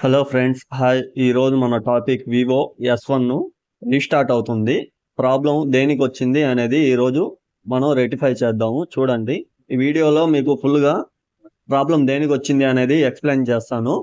Hello friends, hi. ఈరోజు మన topic Vivo S1 restart అవుతుంది. ప్రాబ్లం దేనికి వచ్చింది అనేది ఈరోజు మనం రెక్టిఫై చేద్దాము. చూడండి, ఈ వీడియోలో మీకు ఫుల్గా ప్రాబ్లం దేనికి వచ్చింది అనేది ఎక్స్ప్లెయిన్ చేస్తాను.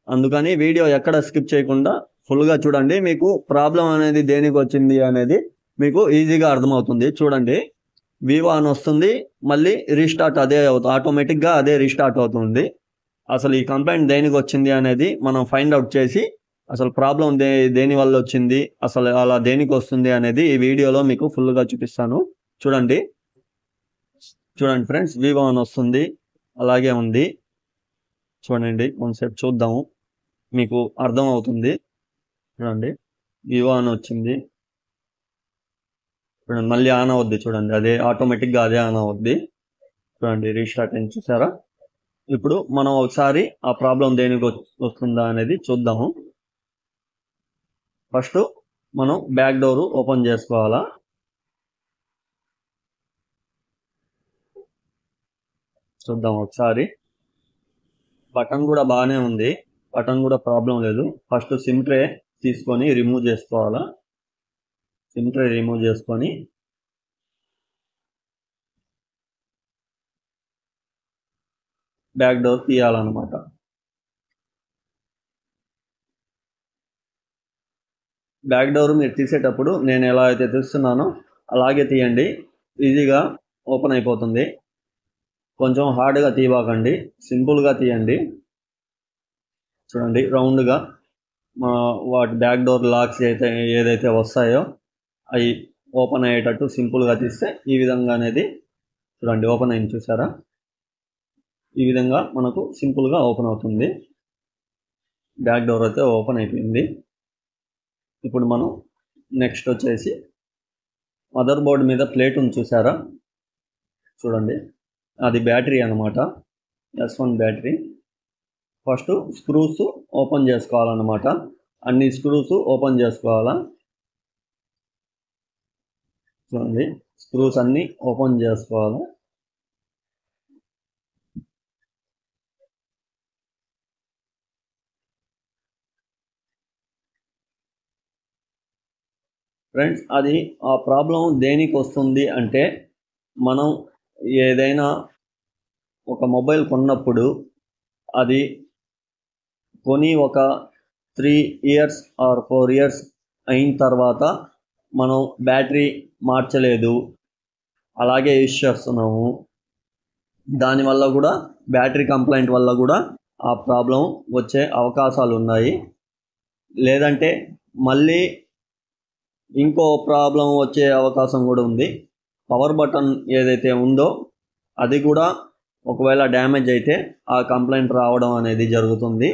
అందుకని వీడియో ఎక్కడ స్కిప్ చేయకుండా ఫుల్గా చూడండి. మీకు ప్రాబ్లం అనేది దేనికి వచ్చింది అనేది మీకు ఈజీగా అర్థమవుతుంది. చూడండి, వివో అని వస్తుంది, మళ్ళీ రీస్టార్ట్ అదే అవుతుంది, ఆటోమేటిక్గా అదే రీస్టార్ట్ అవుతుంది. అసలు ఈ కంప్లైంట్ దేనికి వచ్చింది అనేది మనం ఫైండ్ అవుట్ చేసి అసలు ప్రాబ్లం దేని వల్ల వచ్చింది, అసలు అలా దేనికి వస్తుంది అనేది ఈ వీడియోలో మీకు ఫుల్గా చూపిస్తాను. చూడండి ఫ్రెండ్స్, వివో అని వస్తుంది, అలాగే ఉంది. చూడండి, కొంతసేపు చూద్దాము, మీకు అర్థం అవుతుంది. చూడండి, వివో అని వచ్చింది. చూడండి, మళ్ళీ ఆన్ అవుద్ది. చూడండి, అదే ఆటోమేటిక్గా అదే ఆన్ అవుద్ది. చూడండి, రీస్టార్ట్ అని చూసారా. ఇప్పుడు మనం ఒకసారి ఆ ప్రాబ్లం దేనికి వస్తుందా అనేది చూద్దాము. ఫస్ట్ మనం బ్యాక్ డోర్ ఓపెన్ చేసుకోవాలా. చూద్దాం ఒకసారి. బటన్ కూడా బాగానే ఉంది, బటన్ కూడా ప్రాబ్లం లేదు. ఫస్ట్ సిమ్ ట్రే తీసుకొని రిమూవ్ చేసుకోవాలా. సిమ్ ట్రే రిమూవ్ చేసుకొని బ్యాక్ డోర్ తీయాలన్నమాట. బ్యాక్ డోర్ మీరు తీసేటప్పుడు నేను ఎలా అయితే తీస్తున్నానో అలాగే తీయండి, ఈజీగా ఓపెన్ అయిపోతుంది. కొంచెం హార్డ్గా తీయబాకండి, సింపుల్గా తీయండి. చూడండి, రౌండ్గా వాటి బ్యాక్ డోర్ లాక్స్ ఏదైతే వస్తాయో అవి ఓపెన్ అయ్యేటట్టు సింపుల్గా తీస్తే ఈ విధంగా అనేది చూడండి ఓపెన్ అయింది. చూసారా, ఈ విధంగా మనకు సింపుల్గా ఓపెన్ అవుతుంది. బ్యాక్ డోర్ అయితే ఓపెన్ అయిపోయింది. ఇప్పుడు మనం నెక్స్ట్ వచ్చేసి మదర్ బోర్డ్ మీద ప్లేట్ ఉంది, చూసారా. చూడండి, అది బ్యాటరీ అన్నమాట, S1 battery. First screws open చేసుకోవాలన్నమాట. అన్ని స్క్రూస్ ఓపెన్ చేసుకోవాలా. చూడండి, స్క్రూస్ అన్ని ఓపెన్ చేసుకోవాలా. ఫ్రెండ్స్, అది ఆ ప్రాబ్లం దేనికి వస్తుంది అంటే, మనం ఏదైనా ఒక మొబైల్ కొన్నప్పుడు అది కొని ఒక 3 years ఆర్ 4 years అయిన తర్వాత మనం బ్యాటరీ మార్చలేదు, అలాగే యూజ్ చేస్తున్నాము. దానివల్ల కూడా బ్యాటరీ కంప్లైంట్ వల్ల కూడా ఆ ప్రాబ్లం వచ్చే అవకాశాలు ఉన్నాయి. లేదంటే మళ్ళీ ఇంకో ప్రాబ్లం వచ్చే అవకాశం కూడా ఉంది. పవర్ బటన్ ఏదైతే ఉందో అది కూడా ఒకవేళ డ్యామేజ్ అయితే ఆ కంప్లైంట్ రావడం అనేది జరుగుతుంది.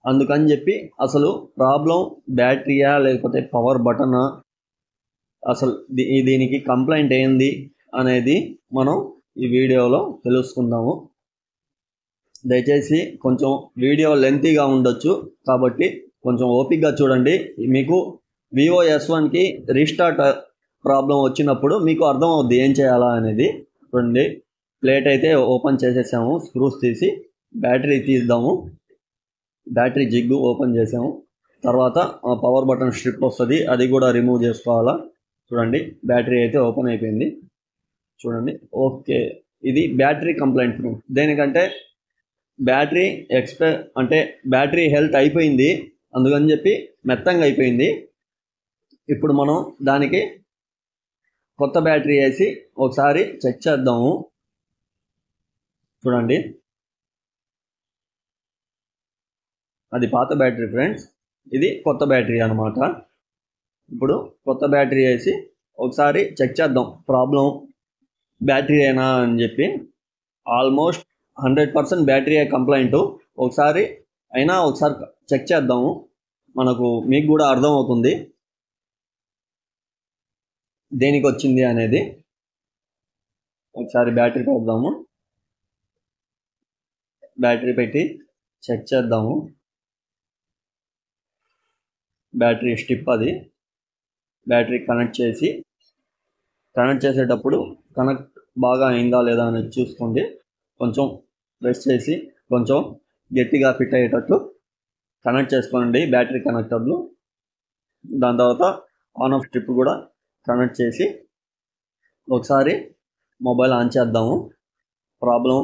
అందుకని చెప్పి అసలు ప్రాబ్లం బ్యాటరీయా లేకపోతే పవర్ బటనా, అసలు దీనికి కంప్లైంట్ ఏంది అనేది మనం ఈ వీడియోలో తెలుసుకుందాము. దయచేసి కొంచెం వీడియో లెంతీగా ఉండొచ్చు కాబట్టి కొంచెం ఓపికగా చూడండి. మీకు వివో S1కి రీస్టార్ట్ ప్రాబ్లం వచ్చినప్పుడు మీకు అర్థమవుద్ది ఏం చేయాలా అనేది. చూడండి, ప్లేట్ అయితే ఓపెన్ చేసేసాము, స్క్రూస్ తీసి బ్యాటరీ తీద్దాము. బ్యాటరీ జిగ్గు ఓపెన్ చేసాము, తర్వాత పవర్ బటన్ స్ట్రిప్ వస్తుంది, అది కూడా రిమూవ్ చేసుకోవాలా. చూడండి, బ్యాటరీ అయితే ఓపెన్ అయిపోయింది. చూడండి, ఓకే. ఇది బ్యాటరీ కంప్లైంట్. దేనికంటే బ్యాటరీ అంటే బ్యాటరీ హెల్త్ అయిపోయింది, అందుకని చెప్పి మెత్తంగా అయిపోయింది. ఇప్పుడు మనం దానికి కొత్త బ్యాటరీ వేసి ఒకసారి చెక్ చేద్దాము. చూడండి, అది పాత బ్యాటరీ ఫ్రెండ్స్, ఇది కొత్త బ్యాటరీ అన్నమాట. ఇప్పుడు కొత్త బ్యాటరీ వేసి ఒకసారి చెక్ చేద్దాం ప్రాబ్లం బ్యాటరీ అయినా అని చెప్పి. Almost 100% battery complaint. ఒకసారి చెక్ చేద్దాము, మీకు కూడా అర్థమవుతుంది దేనికి వచ్చింది అనేది. ఒకసారి బ్యాటరీ పెడదాము, బ్యాటరీ పెట్టి చెక్ చేద్దాము. బ్యాటరీ స్టిప్, అది బ్యాటరీ కనెక్ట్ చేసేటప్పుడు కనెక్ట్ బాగా అయిందా లేదా అనేది చూసుకోండి. కొంచెం ప్రెస్ చేసి కొంచెం గట్టిగా ఫిట్ అయ్యేటట్టు కనెక్ట్ చేసుకోండి బ్యాటరీ కనెక్టర్లు. దాని తర్వాత ఆన్ ఆఫ్ స్ట్రిప్ కూడా కనెక్ట్ చేసి ఒకసారి మొబైల్ ఆన్ చేద్దాము. ప్రాబ్లం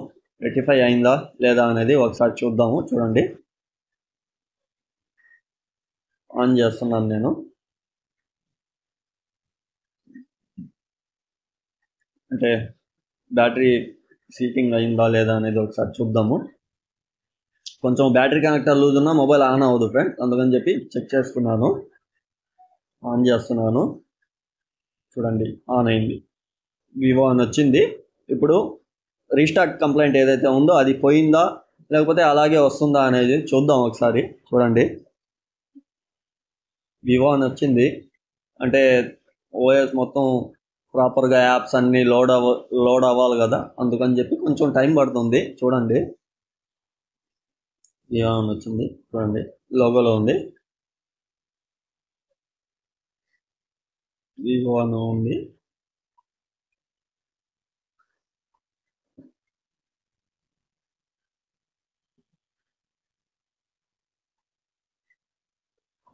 రెక్టిఫై అయిందా లేదా అనేది ఒకసారి చూద్దాము. చూడండి, ఆన్ చేస్తున్నాను నేను. అంటే బ్యాటరీ సీటింగ్ అయిందా లేదా అనేది ఒకసారి చూద్దాము. కొంచెం బ్యాటరీ కనెక్టర్ లూజ్ ఉన్నా మొబైల్ ఆన్ అవ్వదు ఫ్రెండ్, అందుకని చెప్పి చెక్ చేసుకున్నాను. ఆన్ చేస్తున్నాను, చూడండి ఆన్ అయింది, వివో అని వచ్చింది. ఇప్పుడు రీస్టార్ట్ కంప్లైంట్ ఏదైతే ఉందో అది పోయిందా లేకపోతే అలాగే వస్తుందా అనేది చూద్దాం ఒకసారి. చూడండి, వివో అని వచ్చింది. అంటే ఓఎస్ మొత్తం ప్రాపర్గా యాప్స్ అన్నీ లోడ్ అవ్వాలి కదా, అందుకని చెప్పి కొంచెం టైం పడుతుంది. చూడండి, వివో అని వచ్చింది, చూడండి లోగోలో ఉంది వివో అని ఉంది.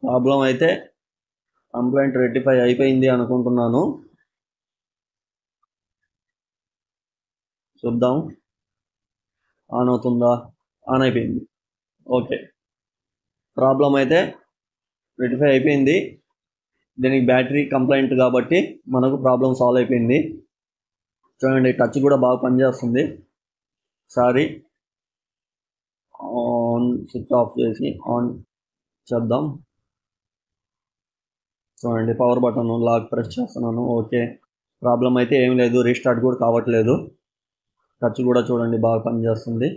ప్రాబ్లం అయితే కంప్లైంట్ రెక్టిఫై అయిపోయింది అనుకుంటున్నాను. చూద్దాం ఆన్ అవుతుందా. ఆన్ అయిపోయింది. ఓకే, ప్రాబ్లం అయితే రెక్టిఫై అయిపోయింది. దీనికి బ్యాటరీ కంప్లైంట్ కాబట్టి మనకు ప్రాబ్లం సాల్వ్ అయిపోయింది. చూడండి, టచ్ కూడా బాగా పనిచేస్తుంది. ఒకసారి ఆన్ స్విచ్ ఆఫ్ చేసి ఆన్ చేద్దాం. చూడండి, పవర్ బటన్ లాక్ ప్రెస్ చేస్తున్నాను. ఓకే, ప్రాబ్లం అయితే ఏం లేదు, రీస్టార్ట్ కూడా కావట్లేదు. టచ్ కూడా చూడండి బాగా పనిచేస్తుంది.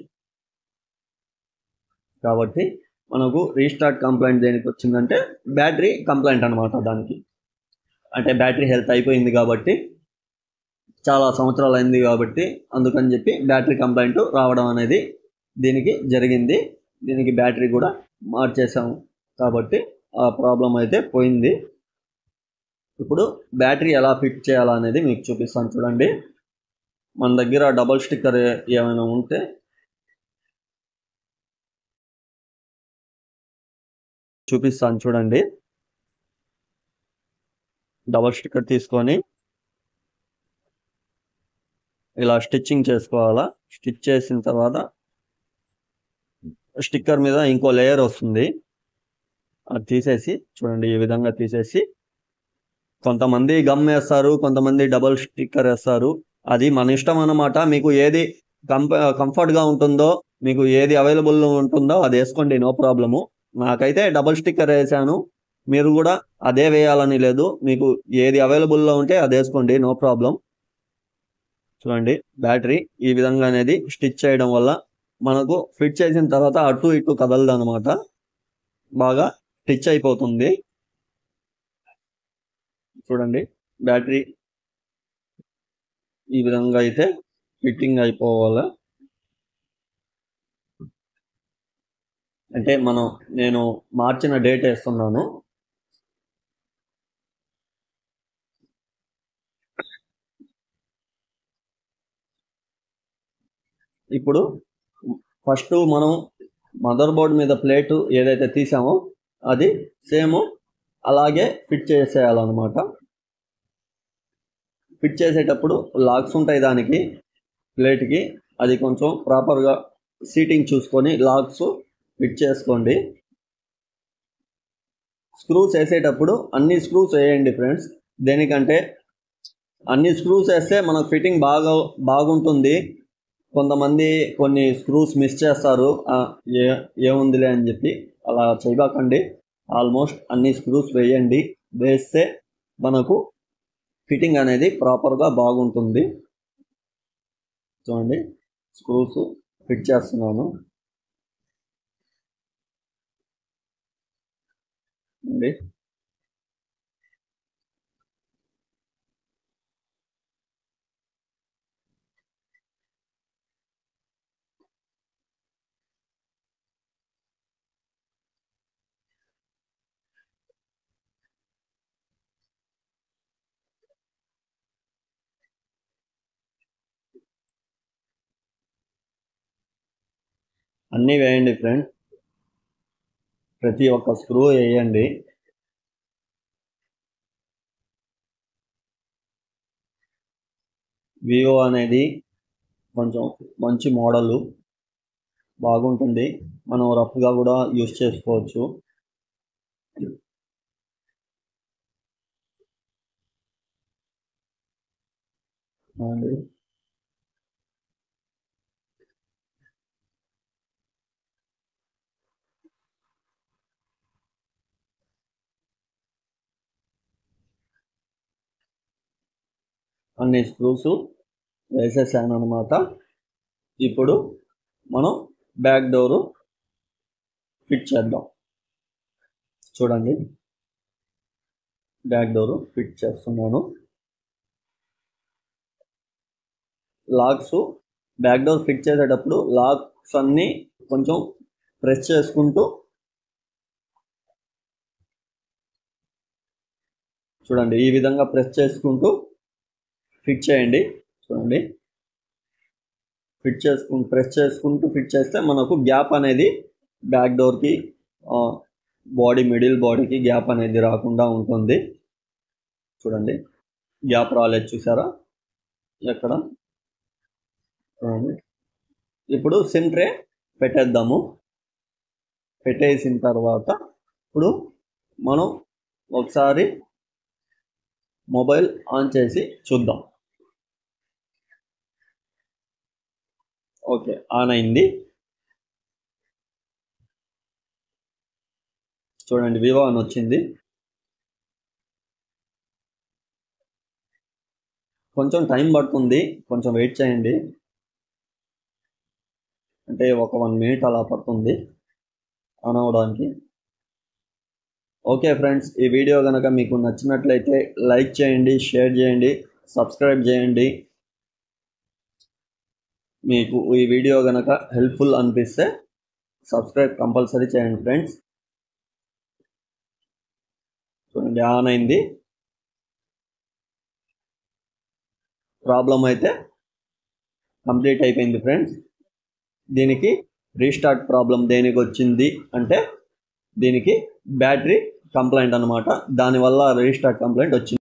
కాబట్టి మనకు రీస్టార్ట్ కంప్లైంట్ దేనికి వచ్చిందంటే బ్యాటరీ కంప్లైంట్ అనమాట. దానికి అంటే బ్యాటరీ హెల్త్ అయిపోయింది కాబట్టి, చాలా సంవత్సరాలు అయింది కాబట్టి, అందుకని చెప్పి బ్యాటరీ కంప్లైంట్ రావడం అనేది దీనికి జరిగింది. దీనికి బ్యాటరీ కూడా మార్చేసాము కాబట్టి ఆ ప్రాబ్లం అయితే పోయింది. ఇప్పుడు బ్యాటరీ ఎలా ఫిట్ చేయాలా అనేది మీకు చూపిస్తాను. చూడండి, మన దగ్గర డబుల్ స్టిక్కర్ ఏమైనా ఉంటే చూపిస్తాను. చూడండి, డబుల్ స్టిక్కర్ తీసుకొని ఇలా స్టిచ్చింగ్ చేసుకోవాలా. స్టిచ్ చేసిన తర్వాత స్టిక్కర్ మీద ఇంకో లేయర్ వస్తుంది, అది తీసేసి చూడండి ఈ విధంగా తీసేసి, కొంతమంది గమ్ వేస్తారు, కొంతమంది డబుల్ స్టిక్కర్ వేస్తారు. అది మన ఇష్టం అన్నమాట. మీకు ఏది కంఫర్ట్గా ఉంటుందో, మీకు ఏది అవైలబుల్ ఉంటుందో అది వేసుకోండి, నో ప్రాబ్లము. నాకైతే డబుల్ స్టిక్కర్ వేసాను, మీరు కూడా అదే వేయాలని లేదు, మీకు ఏది అవైలబుల్లో ఉంటే అది వేసుకోండి, నో ప్రాబ్లం. చూడండి, బ్యాటరీ ఈ విధంగా అనేది స్టిచ్ చేయడం వల్ల మనకు ఫిట్ చేసిన తర్వాత అటు ఇటు కదలదు అనమాట, బాగా స్టిచ్ అయిపోతుంది. చూడండి, బ్యాటరీ ఈ విధంగా అయితే ఫిట్టింగ్ అయిపోవాలి. అంటే నేను మార్చిన డేట్ వేస్తున్నాను. ఇప్పుడు ఫస్ట్ మనం మదర్ బోర్డ్ మీద ప్లేటు ఏదైతే తీసామో అది సేమ్ అలాగే ఫిట్ చేసేయాలన్నమాట. ఫిట్ చేసేటప్పుడు లాక్స్ ఉంటాయి దానికి, ప్లేట్కి. అది కొంచెం ప్రాపర్గా సీటింగ్ చూసుకొని లాక్స్ ఫిట్ చేసుకోండి. స్క్రూస్ వేసేటప్పుడు అన్ని స్క్రూస్ వేయండి ఫ్రెండ్స్. దేనికంటే అన్ని స్క్రూస్ వేస్తే మనకు ఫిట్టింగ్ బాగుంటుంది. కొంతమంది కొన్ని స్క్రూస్ మిస్ చేస్తారు, ఏముందిలే అని చెప్పి అలా చేయకండి. ఆల్మోస్ట్ అన్ని స్క్రూస్ వేయండి, వేస్తే మనకు ఫిట్టింగ్ అనేది ప్రాపర్గా బాగుంటుంది. చూడండి, స్క్రూస్ ఫిట్ చేస్తున్నాను అండి. అన్నీ వేయండి ఫ్రెండ్. ప్రతి ఒక్క స్క్రూ వేయండి. వివో అనేది కొంచెం మంచి మోడలు, బాగుంటుంది. మనం రఫ్గా కూడా యూస్ చేసుకోవచ్చు. అండి అన్ని స్క్రూస్ వేసేసాను అనమాట. ఇప్పుడు మనం బ్యాక్ డోరు ఫిట్ చేద్దాం. చూడండి, బ్యాక్ డోరు ఫిట్ చేస్తున్నాను. లాక్స్ బ్యాక్ డోర్ ఫిట్ చేసేటప్పుడు లాక్స్ అన్నీ కొంచెం ప్రెస్ చేసుకుంటూ చూడండి, ఈ విధంగా ప్రెస్ చేసుకుంటూ ఫిట్ చేయండి. చూడండి, ప్రెస్ చేసుకుంటూ ఫిట్ చేస్తే మనకు గ్యాప్ అనేది బ్యాక్ డోర్కి మిడిల్ బాడీకి గ్యాప్ అనేది రాకుండా ఉంటుంది. చూడండి, గ్యాప్ రాలేదు, చూసారా ఎక్కడ. ఇప్పుడు సిమ్ ట్రే పెట్టేద్దాము. పెట్టేసిన తర్వాత ఇప్పుడు మనం ఒకసారి మొబైల్ ఆన్ చేసి చూద్దాం. ఓకే, ఆన్ అయింది. చూడండి, వివో అని వచ్చింది. కొంచెం టైం పడుతుంది, కొంచెం వెయిట్ చేయండి. అంటే ఒక 1 minute అలా పడుతుంది ఆన్ అవ్వడానికి. ఓకే ఫ్రెండ్స్, ఈ వీడియో కనుక మీకు నచ్చినట్లయితే లైక్ చేయండి, షేర్ చేయండి, సబ్స్క్రైబ్ చేయండి. మీకు ఈ వీడియో కనుక హెల్ప్ఫుల్ అనిపిస్తే సబ్స్క్రైబ్ కంపల్సరీ చేయండి ఫ్రెండ్స్. చూడండి, ఆన్ అయింది. ప్రాబ్లం అయితే కంప్లీట్ అయిపోయింది ఫ్రెండ్స్. దీనికి రీస్టార్ట్ ప్రాబ్లం దేనికి వచ్చింది అంటే దీనికి బ్యాటరీ కంప్లైంట్ అనమాట. దానివల్ల రీస్టార్ట్ కంప్లైంట్ వచ్చింది.